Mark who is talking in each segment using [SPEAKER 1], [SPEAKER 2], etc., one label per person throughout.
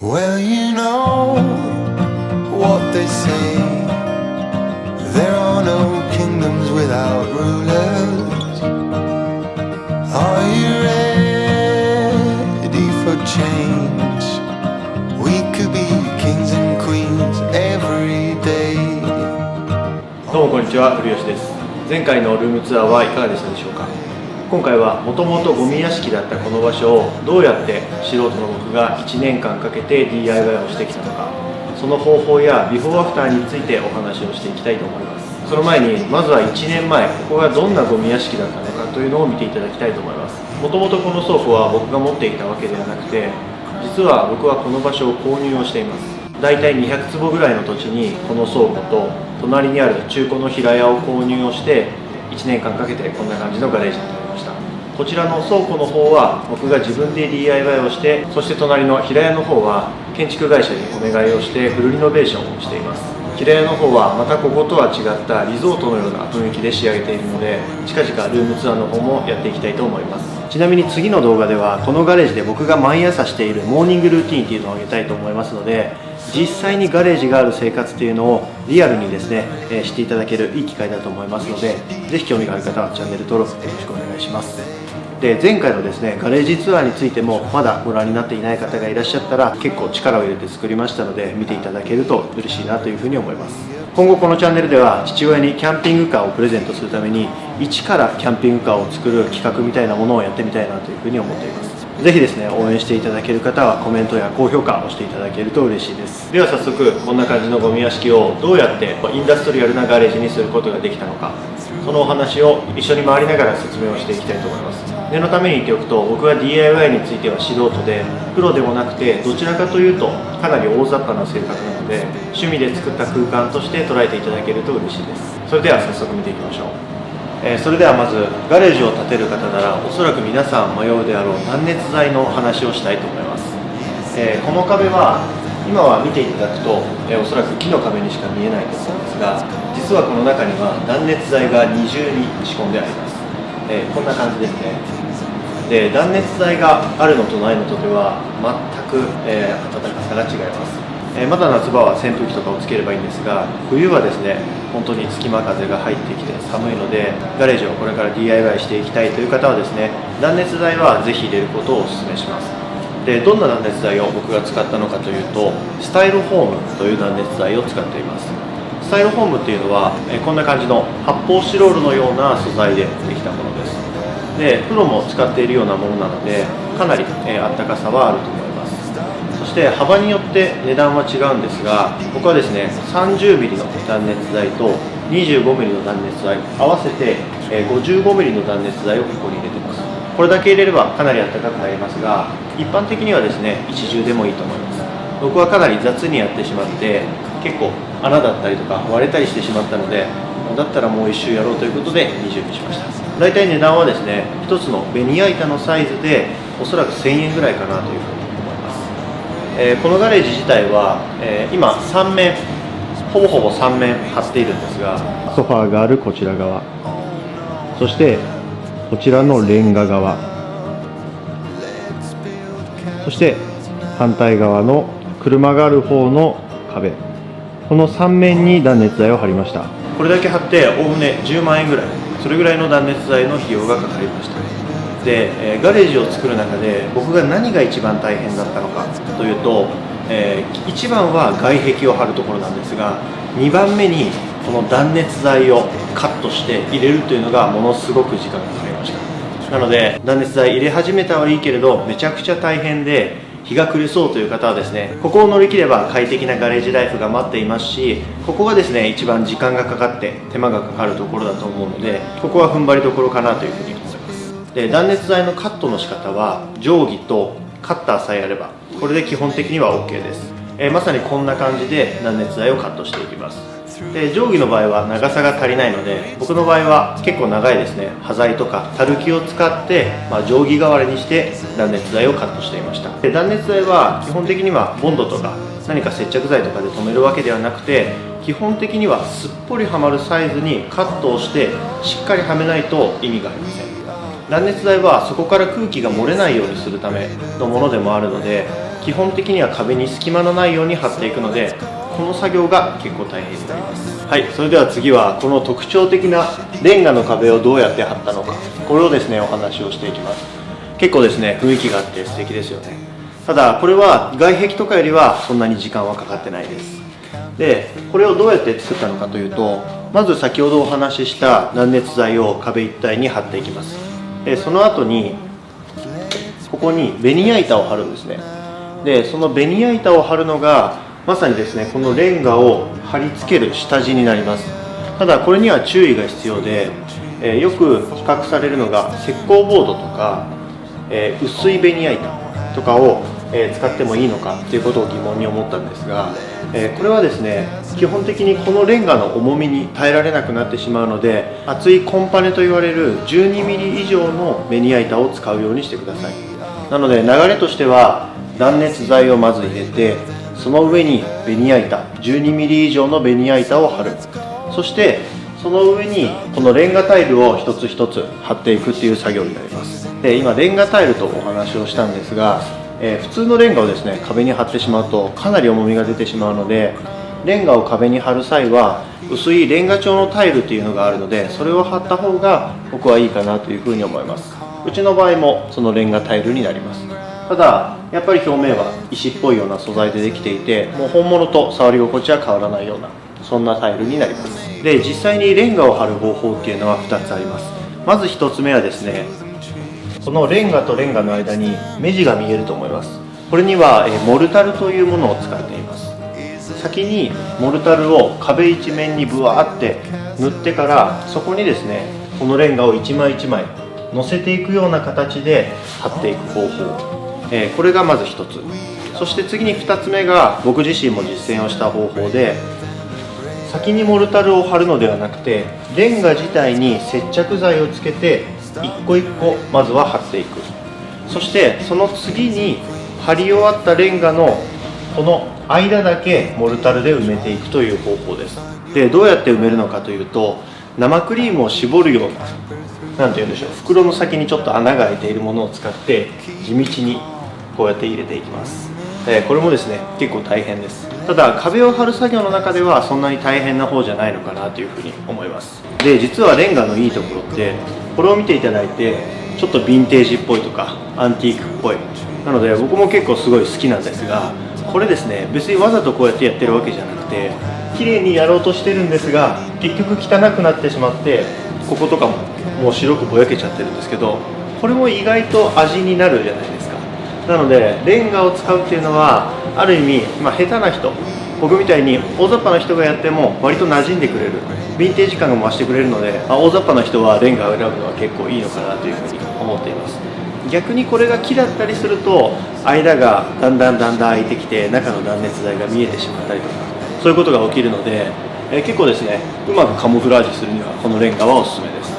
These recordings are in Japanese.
[SPEAKER 1] Well, you know what they say. There are no kingdoms without rulers. Are you ready for change? We could be kings and queens every day.
[SPEAKER 2] どうもこんにちは、古吉です。前回のルームツアーはいかがでしたでしょうか。今回はもともとゴミ屋敷だったこの場所をどうやって素人の僕が1年間かけて DIY をしてきたのか、その方法やビフォーアフターについてお話をしていきたいと思います。その前にまずは1年前ここがどんなゴミ屋敷だったのかというのを見ていただきたいと思います。もともとこの倉庫は僕が持っていたわけではなくて、実は僕はこの場所を購入をしています。だいたい200坪ぐらいの土地にこの倉庫と隣にある中古の平屋を購入をして1年間かけてこんな感じのガレージになりました。こちらの倉庫の方は僕が自分で DIY をして、そして隣の平屋の方は建築会社にお願いをしてフルリノベーションをしています。平屋の方はまたこことは違ったリゾートのような雰囲気で仕上げているので、近々ルームツアーの方もやっていきたいと思います。ちなみに次の動画ではこのガレージで僕が毎朝しているモーニングルーティンっていうのをあげたいと思いますので、実際にガレージがある生活っていうのをリアルにですね、していただけるいい機会だと思いますので、ぜひ興味がある方はチャンネル登録よろしくお願いします。で、前回のですねガレージツアーについてもまだご覧になっていない方がいらっしゃったら、結構力を入れて作りましたので見ていただけると嬉しいなというふうに思います。今後このチャンネルでは父親にキャンピングカーをプレゼントするために一からキャンピングカーを作る企画みたいなものをやってみたいなというふうに思っています。ぜひですね、応援していただける方はコメントや高評価をしていただけると嬉しいです。では早速こんな感じのゴミ屋敷をどうやってインダストリアルなガレージにすることができたのか、そのお話を一緒に回りながら説明をしていきたいと思います。念のために言っておくと、僕は DIY については素人でプロでもなくて、どちらかというとかなり大雑把な性格なので、趣味で作った空間として捉えていただけると嬉しいです。それでは早速見ていきましょう。それではまずガレージを建てる方ならおそらく皆さん迷うであろう断熱材の話をしたいと思います。この壁は今は見ていただくと、おそらく木の壁にしか見えないと思うんですが、実はこの中には断熱材が二重に仕込んであります。こんな感じですね。で、断熱材があるのとないのとでは全く、暖かさが違います。まだ夏場は扇風機とかをつければいいんですが、冬はですね本当に隙間風が入ってきて寒いので、ガレージをこれから DIY していきたいという方はですね、断熱材はぜひ入れることをお勧めします。で、どんな断熱材を僕が使ったのかというと、スタイロフォームという断熱材を使っています。スタイロフォームっていうのはこんな感じの発泡スチロールのような素材でできたものです。で、プロも使っているようなものなので、かなりあったかさはあると思います。そして幅によって値段は違うんですが、僕はですね 30mm の断熱材と 25mm の断熱材合わせて 55mm の断熱材をここに入れてます。これだけ入れればかなり暖かくなりますが、一般的にはですね一重でもいいと思います。僕はかなり雑にやってしまって結構穴だったりとか割れたりしてしまったので、だったらもう一周やろうということで20にしました。だいたい値段はですね一つのベニヤ板のサイズでおそらく1000円ぐらいかなというふうに思います。このガレージ自体は、今3面ほぼ3面張っているんですが、ソファーがあるこちら側、そしてこちらのレンガ側、そして反対側の車がある方の壁、この3面に断熱材を貼りました。これだけ貼っておおむね10万円ぐらい、それぐらいの断熱材の費用がかかりました。で、ガレージを作る中で僕が何が一番大変だったのかというと、1番は外壁を貼るところなんですが、2番目にこの断熱材をカットして入れるというのがものすごく時間がかかりました。なので断熱材入れ始めたはいいけれどめちゃくちゃ大変で日が暮れそうという方はですね、ここを乗り切れば快適なガレージライフが待っていますし、ここがですね一番時間がかかって手間がかかるところだと思うので、ここは踏ん張りどころかなというふうに思います。で、断熱材のカットの仕方は定規とカッターさえあればこれで基本的には OK です。まさにこんな感じで断熱材をカットしていきます。で、定規の場合は長さが足りないので、僕の場合は結構長いですね端材とかたるきを使って、定規代わりにして断熱材をカットしていました。で、断熱材は基本的にはボンドとか何か接着剤とかで留めるわけではなくて、基本的にはすっぽりはまるサイズにカットをしてしっかりはめないと意味がありません。断熱材はそこから空気が漏れないようにするためのものでもあるので、基本的には壁に隙間のないように貼っていくので、この作業が結構大変になります。はい、それでは次はこの特徴的なレンガの壁をどうやって貼ったのか、これをですねお話をしていきます。結構ですね雰囲気があって素敵ですよね。ただこれは外壁とかよりはそんなに時間はかかってないです。でこれをどうやって作ったのかというと、まず先ほどお話しした断熱材を壁一帯に貼っていきます。でその後にここにベニヤ板を貼るんですね。でそのベニヤ板を貼るのがまさにですねこのレンガを貼り付ける下地になります。ただこれには注意が必要で、よく比較されるのが石膏ボードとか、薄いベニヤ板とかを、使ってもいいのかということを疑問に思ったんですが、これはですね基本的にこのレンガの重みに耐えられなくなってしまうので、厚いコンパネと言われる 12mm 以上のベニヤ板を使うようにしてください。なので流れとしては断熱材をまず入れて、その上にベニヤ板 12mm 以上のベニヤ板を貼る。そしてその上にこのレンガタイルを一つ一つ貼っていくっていう作業になります。で今レンガタイルとお話をしたんですが、普通のレンガをですね壁に貼ってしまうとかなり重みが出てしまうので、レンガを壁に貼る際は薄いレンガ調のタイルっていうのがあるので、それを貼った方が僕はいいかなというふうに思います。うちの場合もそのレンガタイルになります。ただやっぱり表面は石っぽいような素材でできていて、もう本物と触り心地は変わらないようなそんなタイルになります。で実際にレンガを貼る方法っていうのは2つあります。まず1つ目はですね、このレンガとレンガの間に目地が見えると思います。これにはモルタルというものを使っています。先にモルタルを壁一面にブワーって塗ってから、そこにですねこのレンガを一枚一枚乗せていくような形で貼っていく方法、これがまず1つ。そして次に2つ目が僕自身も実践をした方法で、先にモルタルを貼るのではなくて、レンガ自体に接着剤をつけて一個一個まずは貼っていく。そしてその次に貼り終わったレンガのこの間だけモルタルで埋めていくという方法です。でどうやって埋めるのかというと、生クリームを絞るような、なんて言うんでしょう、袋の先にちょっと穴が開いているものを使って地道にこうやって入れていきます。これもですね結構大変です。ただ壁を貼る作業の中ではそんなに大変な方じゃないのかなというふうに思います。で実はレンガのいいところって、これを見ていただいてちょっとヴィンテージっぽいとかアンティークっぽいなので、僕も結構すごい好きなんですが、これですね別にわざとこうやってやってるわけじゃなくて、綺麗にやろうとしてるんですが結局汚くなってしまって、こことかももう白くぼやけちゃってるんですけど、これも意外と味になるじゃないですか。なのでレンガを使うっていうのはある意味、下手な人、僕みたいに大雑把な人がやっても割と馴染んでくれる、ヴィンテージ感が増してくれるので、大雑把な人はレンガを選ぶのは結構いいのかなというふうに思っています。逆にこれが木だったりすると、間がだんだん開いてきて中の断熱材が見えてしまったりとか、そういうことが起きるので、結構ですねうまくカモフラージュするにはこのレンガはおすすめです。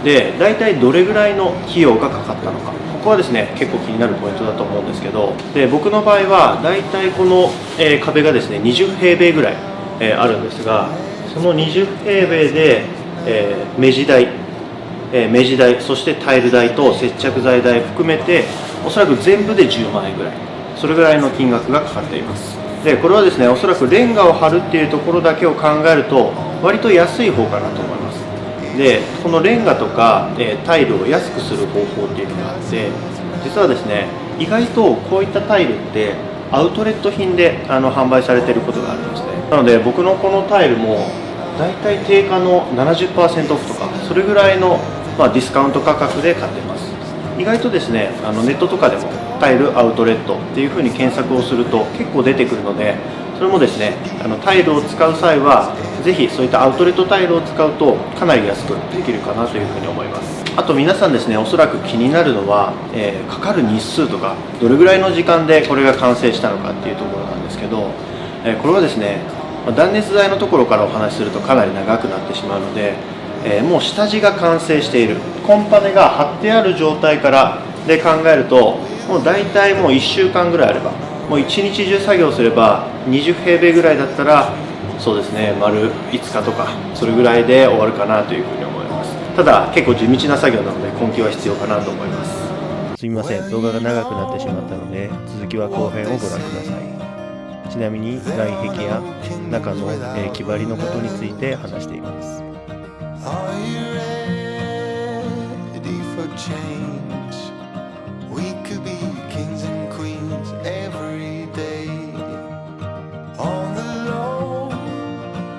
[SPEAKER 2] で大体どれぐらいの費用がかかったのか、ここはですね結構気になるポイントだと思うんですけど、で僕の場合は大体この、壁がですね20平米ぐらい、あるんですが、その20平米で、目地代、そしてタイル代と接着剤代含めておそらく全部で10万円ぐらい、それぐらいの金額がかかっています。でこれはですねおそらくレンガを貼るっていうところだけを考えると割と安い方かなと思います。でこのレンガとか、タイルを安くする方法っていうのがあって、実はですね意外とこういったタイルってアウトレット品で販売されていることがあるんですね。なので僕のこのタイルもだいたい定価の 70% オフとか、それぐらいの、ディスカウント価格で買ってます。意外とですねネットとかでもタイルアウトレットっていう風に検索をすると結構出てくるので、それもですねタイルを使う際はぜひそういったアウトレットタイルを使うとかなり安くできるかなというふうに思います。あと皆さんですねおそらく気になるのは、かかる日数とかどれぐらいの時間でこれが完成したのかっていうところなんですけど、これはですね断熱材のところからお話しするとかなり長くなってしまうので、もう下地が完成しているコンパネが貼ってある状態からで考えると、もう大体もう1週間ぐらいあれば、もう一日中作業すれば20平米ぐらいだったらそうですね丸5日とかそれぐらいで終わるかなというふうに思います。ただ結構地道な作業なので根気は必要かなと思います。すみません、動画が長くなってしまったので、続きは後編をご覧ください。ちなみに外壁や中の木張りのことについて話しています。
[SPEAKER 1] Are you ready for change?